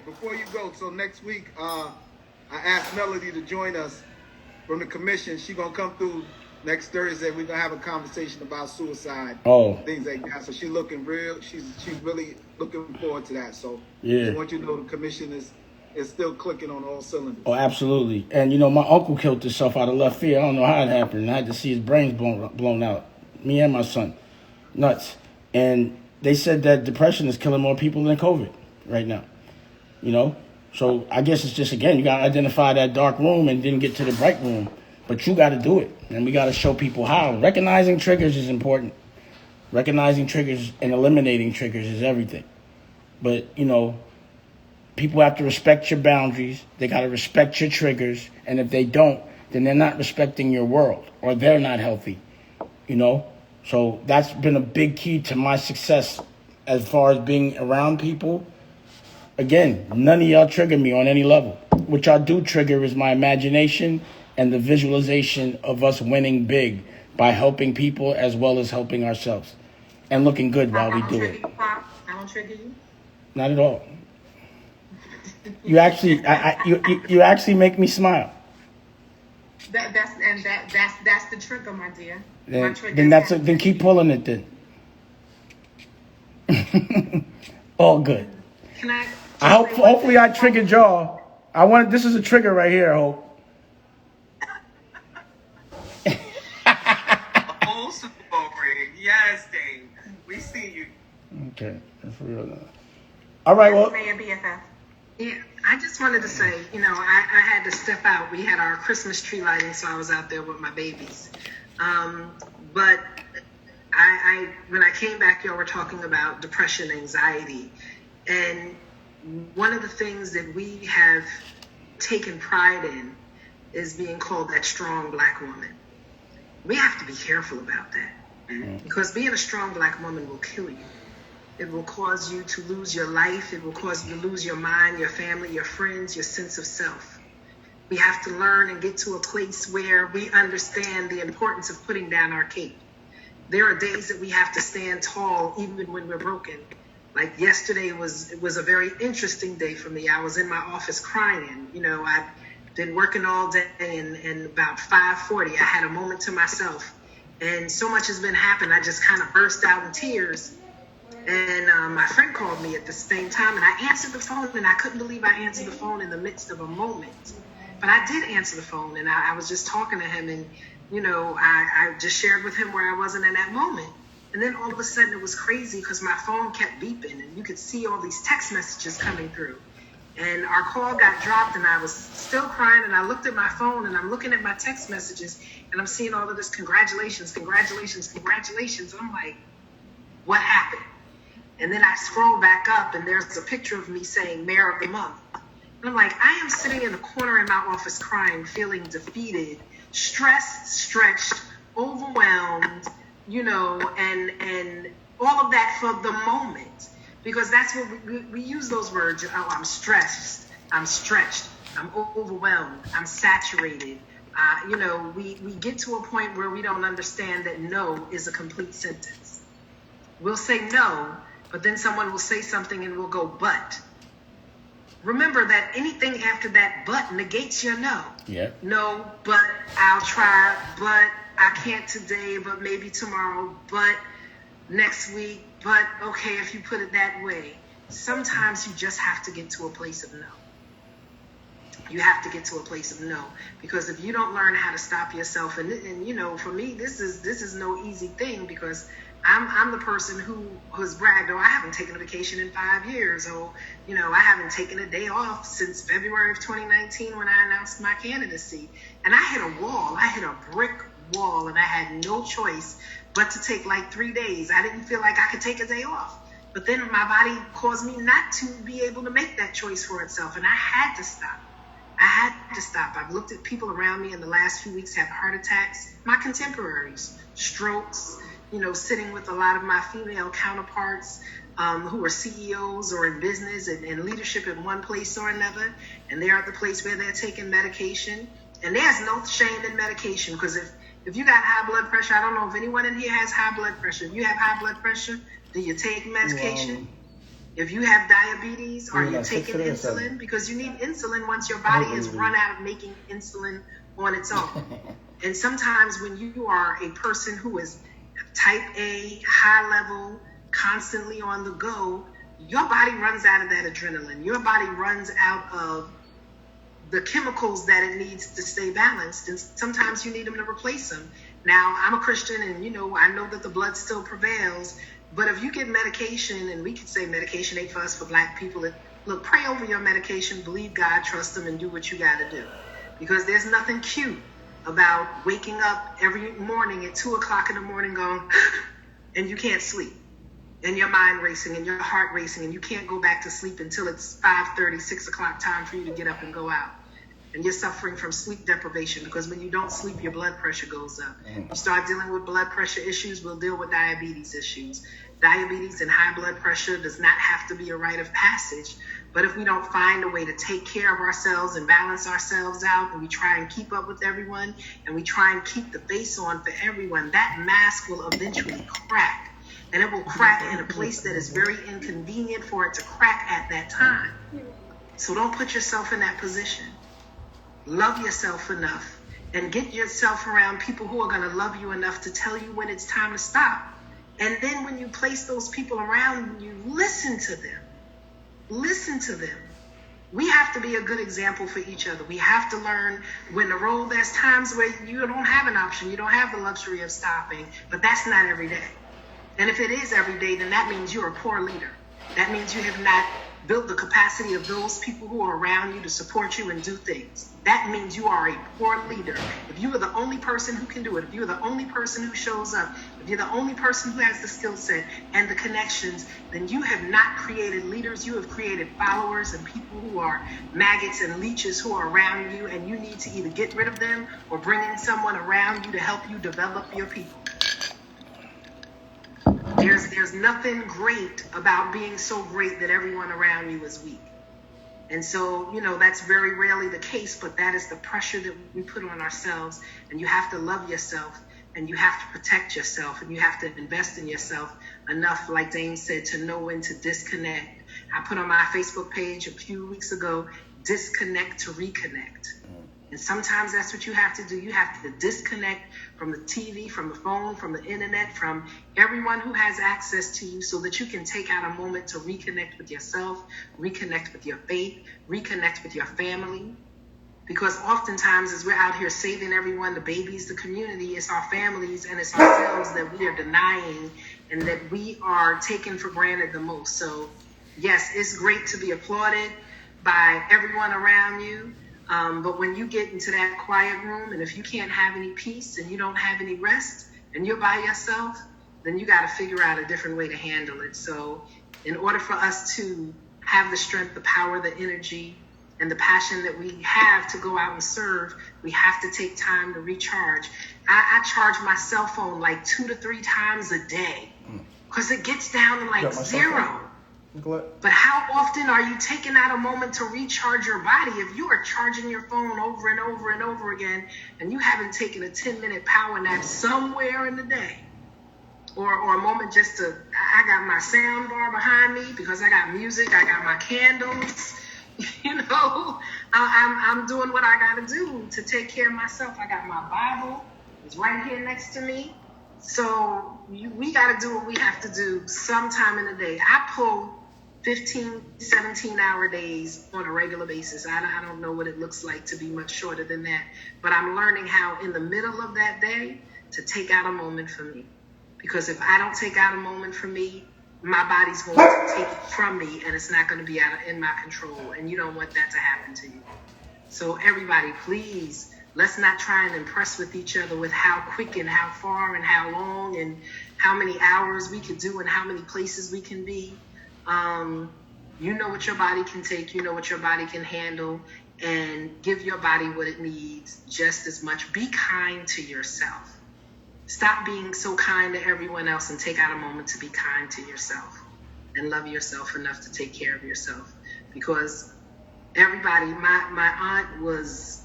before you go, so next week, I asked Melody to join us from the commission. She gonna come through next Thursday. We're gonna have a conversation about suicide, things like that. So she's looking real. She's really looking forward to that. So yeah, I want you to know the commission is still clicking on all cylinders. Oh, absolutely. And my uncle killed himself out of left field. I don't know how it happened. I had to see his brains blown out. Me and my son, nuts. And they said that depression is killing more people than COVID right now. So I guess it's just, again, you got to identify that dark room and then get to the bright room. But you got to do it. And we got to show people how. Recognizing triggers is important. Recognizing triggers and eliminating triggers is everything. But, people have to respect your boundaries. They got to respect your triggers. And if they don't, then they're not respecting your world, or they're not healthy, So that's been a big key to my success as far as being around people. Again, none of y'all trigger me on any level. What y'all do trigger is my imagination and the visualization of us winning big by helping people as well as helping ourselves and looking good while we do it. I don't trigger you? Not at all. You actually, you actually make me smile. That's the trigger, my dear. Then keep pulling it then. All good. Can I hopefully I triggered y'all. This is a trigger right here, I hope. A whole Super Bowl ring. Yes, Dave. We see you. Okay, that's real now. All right, well. Mayor BFF. Yeah, I just wanted to say, I had to step out. We had our Christmas tree lighting, so I was out there with my babies. But when I came back, y'all were talking about depression, anxiety. And one of the things that we have taken pride in is being called that strong Black woman. We have to be careful about that, because being a strong Black woman will kill you. It will cause you to lose your life. It will cause you to lose your mind, your family, your friends, your sense of self. We have to learn and get to a place where we understand the importance of putting down our cape. There are days that we have to stand tall even when we're broken. Like yesterday was a very interesting day for me. I was in my office crying. I've been working all day, and about 5:40, I had a moment to myself. And so much has been happening. I just kind of burst out in tears. And my friend called me at the same time, and I answered the phone, and I couldn't believe I answered the phone in the midst of a moment. But I did answer the phone, and I was just talking to him, and, I just shared with him where I wasn't in that moment. And then all of a sudden it was crazy because my phone kept beeping, and you could see all these text messages coming through. And our call got dropped, and I was still crying, and I looked at my phone, and I'm looking at my text messages, and I'm seeing all of this congratulations. And I'm like, what happened? And then I scroll back up and there's a picture of me saying Mayor of the Month. And I'm like, I am sitting in the corner in my office crying, feeling defeated, stressed, stretched, overwhelmed, and all of that for the moment. Because that's what we use those words. Oh, I'm stressed, I'm stretched, I'm overwhelmed, I'm saturated. We get to a point where we don't understand that no is a complete sentence. We'll say no, but then someone will say something and we'll go, but. Remember that anything after that but negates your no. Yeah. No, but I'll try, but I can't today, but maybe tomorrow, but next week, but okay, if you put it that way. Sometimes you just have to get to a place of no. You have to get to a place of no, because if you don't learn how to stop yourself, and for me, this is no easy thing, because I'm the person who has bragged, I haven't taken a vacation in 5 years, I haven't taken a day off since February of 2019 when I announced my candidacy. And I hit a wall. I hit a brick wall, and I had no choice but to take like 3 days. I didn't feel like I could take a day off. But then my body caused me not to be able to make that choice for itself, and I had to stop. I've looked at people around me in the last few weeks have heart attacks, my contemporaries, strokes, sitting with a lot of my female counterparts who are CEOs or in business and leadership in one place or another, and they're at the place where they're taking medication. And there's no shame in medication, because if you got high blood pressure, I don't know if anyone in here has high blood pressure. If you have high blood pressure, do you take medication? If you have diabetes, are you taking insulin? Because you need insulin once your body has run out of making insulin on its own. And sometimes when you are a person who is type A, high level, constantly on the go, your body runs out of that adrenaline. Your body runs out of the chemicals that it needs to stay balanced. And sometimes you need them to replace them. Now, I'm a Christian, and I know that the blood still prevails. But if you get medication, and we could say medication ain't for us, for Black people, look, pray over your medication, believe God, trust Him, and do what you got to do. Because there's nothing cute about waking up every morning at 2 o'clock in the morning going, and you can't sleep. And your mind racing and your heart racing, and you can't go back to sleep until it's 5:30, 6 o'clock time for you to get up and go out. And you're suffering from sleep deprivation, because when you don't sleep, your blood pressure goes up. You start dealing with blood pressure issues, we'll deal with diabetes issues. Diabetes and high blood pressure does not have to be a rite of passage. But if we don't find a way to take care of ourselves and balance ourselves out, and we try and keep up with everyone, and we try and keep the face on for everyone, that mask will eventually crack. And it will crack in a place that is very inconvenient for it to crack at that time. So don't put yourself in that position. Love yourself enough, and get yourself around people who are going to love you enough to tell you when it's time to stop. And then when you place those people around you, listen to them. Listen to them. We have to be a good example for each other. We have to learn when the road, there's times where you don't have an option. You don't have the luxury of stopping, but that's not every day. And if it is every day, then that means you're a poor leader. That means you have not built the capacity of those people who are around you to support you and do things. That means you are a poor leader. If you are the only person who can do it, if you're the only person who shows up, if you're the only person who has the skill set and the connections, then you have not created leaders. You have created followers and people who are maggots and leeches who are around you, and you need to either get rid of them or bring in someone around you to help you develop your people. There's nothing great about being so great that everyone around you is weak. And so, that's very rarely the case, but that is the pressure that we put on ourselves. And you have to love yourself, and you have to protect yourself, and you have to invest in yourself enough, like Dane said, to know when to disconnect. I put on my Facebook page a few weeks ago, disconnect to reconnect. And sometimes that's what you have to do. You have to disconnect from the TV, from the phone, from the internet, from everyone who has access to you, so that you can take out a moment to reconnect with yourself, reconnect with your faith, reconnect with your family. Because oftentimes, as we're out here saving everyone, the babies, the community, it's our families and it's ourselves that we are denying and that we are taking for granted the most. So yes, it's great to be applauded by everyone around you. But when you get into that quiet room, and if you can't have any peace and you don't have any rest and you're by yourself, then you got to figure out a different way to handle it. So in order for us to have the strength, the power, the energy, and the passion that we have to go out and serve, we have to take time to recharge. I charge my cell phone like 2 to 3 times a day because it gets down to like 0. But how often are you taking out a moment to recharge your body? If you are charging your phone over and over and over again and you haven't taken a 10-minute power nap somewhere in the day, or a moment just to, I got my sound bar behind me because I got music, I got my candles, you know, I'm doing what I got to do to take care of myself. I got my Bible, it's right here next to me. So we got to do what we have to do sometime in the day. I pull 15, 17-hour days on a regular basis. I don't know what it looks like to be much shorter than that, but I'm learning how in the middle of that day to take out a moment for me. Because if I don't take out a moment for me, my body's going to take it from me and it's not going to be in my control. And you don't want that to happen to you. So everybody, please, let's not try and impress with each other with how quick and how far and how long and how many hours we could do and how many places we can be. You know what your body can take, you know what your body can handle, and give your body what it needs just as much. Be kind to yourself. Stop being so kind to everyone else and take out a moment to be kind to yourself and love yourself enough to take care of yourself. Because everybody, my aunt was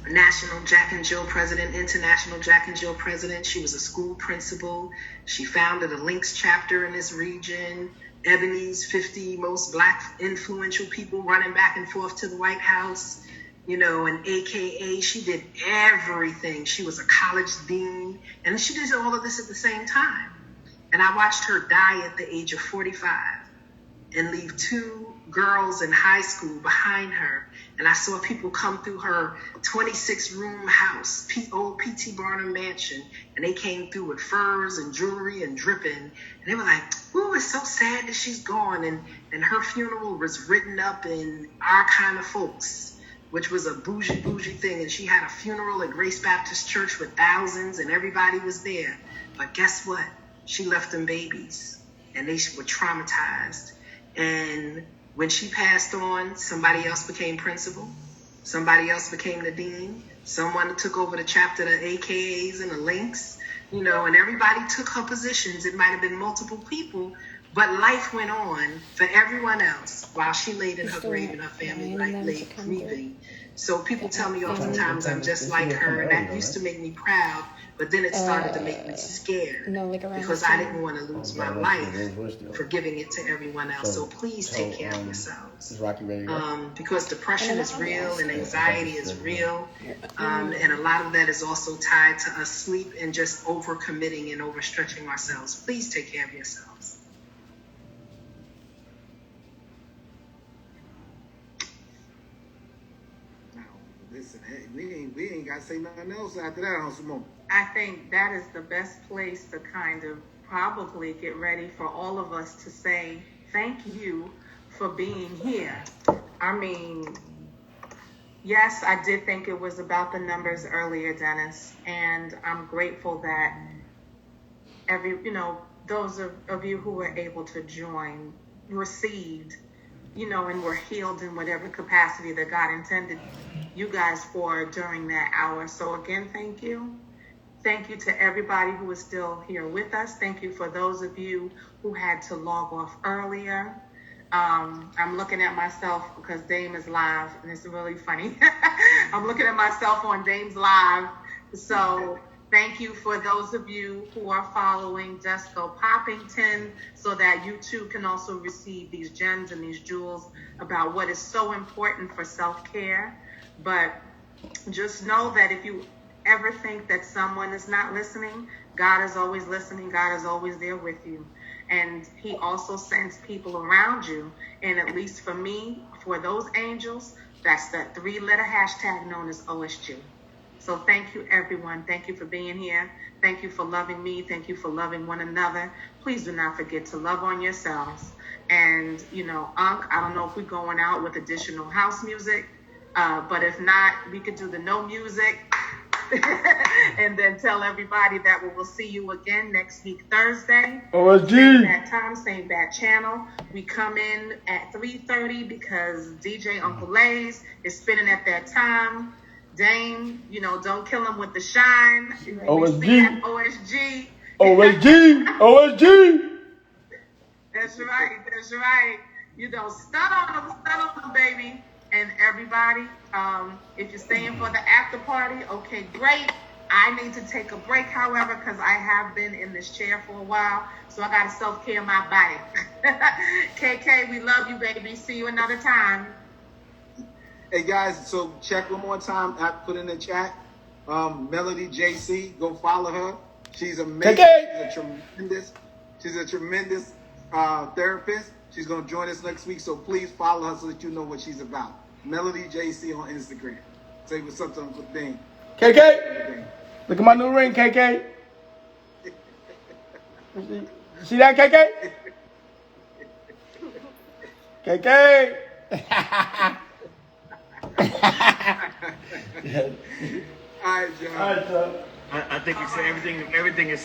National Jack and Jill president, International Jack and Jill president. She was a school principal. She founded a Links chapter in this region. Ebony's 50 most Black influential people running back and forth to the White House. You know, and AKA, she did everything. She was a college dean, and she did all of this at the same time. And I watched her die at the age of 45 and leave 2 girls in high school behind her. And I saw people come through her 26-room house, old P.T. Barnum mansion, and they came through with furs and jewelry and dripping. And they were like, ooh, it's so sad that she's gone. And her funeral was written up in Our Kind of Folks, which was a bougie thing. And she had a funeral at Grace Baptist Church with thousands and everybody was there. But guess what? She left them babies and they were traumatized. And when she passed on, somebody else became principal. Somebody else became the dean. Someone took over the chapter, the AKAs and the links, you know, and everybody took her positions. It might have been multiple people, but life went on for everyone else while she laid in her grave and her family lay grieving. So people tell me oftentimes I'm just like her, and that used to make me proud, but then it started to make me scared because I didn't want to lose my life for giving it to everyone else. So please take care of yourselves. Because depression is real and anxiety is real, and a lot of that is also tied to us sleep and just overcommitting and overstretching ourselves. Please take care of yourselves. Listen, we ain't got to say nothing else after that on Simone. I think that is the best place to kind of probably get ready for all of us to say thank you for being here. I mean, yes, I did think it was about the numbers earlier, Dennis, and I'm grateful that those of you who were able to join received, and were healed in whatever capacity that God intended you guys for during that hour. So again, thank you. Thank you to everybody who is still here with us. Thank you for those of you who had to log off earlier. I'm looking at myself because Dame is live, and it's really funny. I'm looking at myself on Dame's live. So thank you for those of you who are following Desco Poppington so that you too can also receive these gems and these jewels about what is so important for self-care. But just know that if you ever think that someone is not listening, God is always listening. God is always there with you. And he also sends people around you. And at least for me, for those angels, that's that 3-letter hashtag known as OSG. So thank you, everyone. Thank you for being here. Thank you for loving me. Thank you for loving one another. Please do not forget to love on yourselves. And, I don't know if we're going out with additional house music, but if not, we could do the no music. And then tell everybody that we will see you again next week, Thursday. OSG. Same bad time, same bad channel. We come in at 3:30 because DJ Uncle Lays is spinning at that time. Dame, don't kill him with the shine. OSG. OSG. OSG. OSG. That's right. Stun on them, baby. And everybody, if you're staying for the after party, okay, great. I need to take a break, however, because I have been in this chair for a while, so I got to self-care my body. KK, we love you, baby. See you another time. Hey guys, so check one more time. I put in the chat. Melody JC, go follow her. She's amazing. She's a tremendous therapist. She's gonna join us next week, so please follow her so that you know what she's about. Melody JC on Instagram. Say what's up to Uncle Dane. KK, look at my new ring, KK. See that, KK? KK. All right, John. All right, John. I think you said everything is